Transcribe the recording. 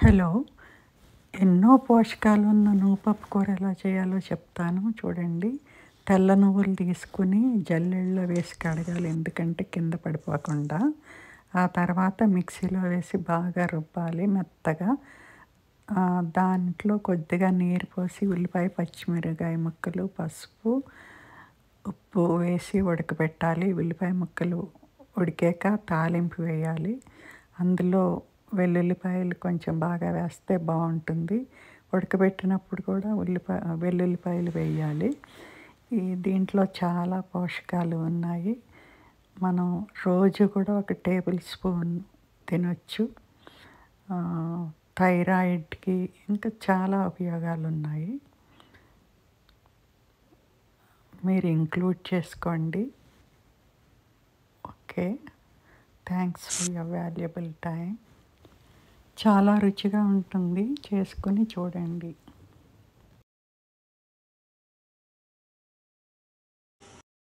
Hello! ఎన్నో పోషకాలున్న నువ్వుపప్పు కూర ఎలా చేయాలో చెప్తాను చూడండి. తెల్ల నువ్వులు తీసుకొని జల్లెడలో వేసి కడగాలి. ఎందుకంటే కింద పడిపోకుండా. ఆ తర్వాత మిక్సీలో వేసి బాగా రుబ్బాలి మెత్తగా. దాంట్లో కొద్దిగా నీరు పోసి ఉల్లిపాయ, పచ్చిమిరపకాయ ముక్కలు, పసుపు, ఉప్పు వేసి ఉడకబెట్టాలి. ఉల్లిపాయ ముక్కలు ఉడికాక తాలింపు వేయాలి. అందులో వెల్లుల్లిపాయలు కొంచెం బాగా వేస్తే బాగుంటుంది. ఉడకబెట్టినప్పుడు కూడా వెల్లుల్లిపాయలు వేయాలి. దీంట్లో చాలా పోషకాలు ఉన్నాయి. మనం రోజు కూడా ఒక టేబుల్ స్పూన్ తినొచ్చు. థైరాయిడ్కి ఇంకా చాలా ఉపయోగాలు ఉన్నాయి. మీరు ఇంక్లూడ్ చేసుకోండి. Okay, thanks for your valuable time. చాలా రుచిగా ఉంటుంది, చేసుకొని చూడండి.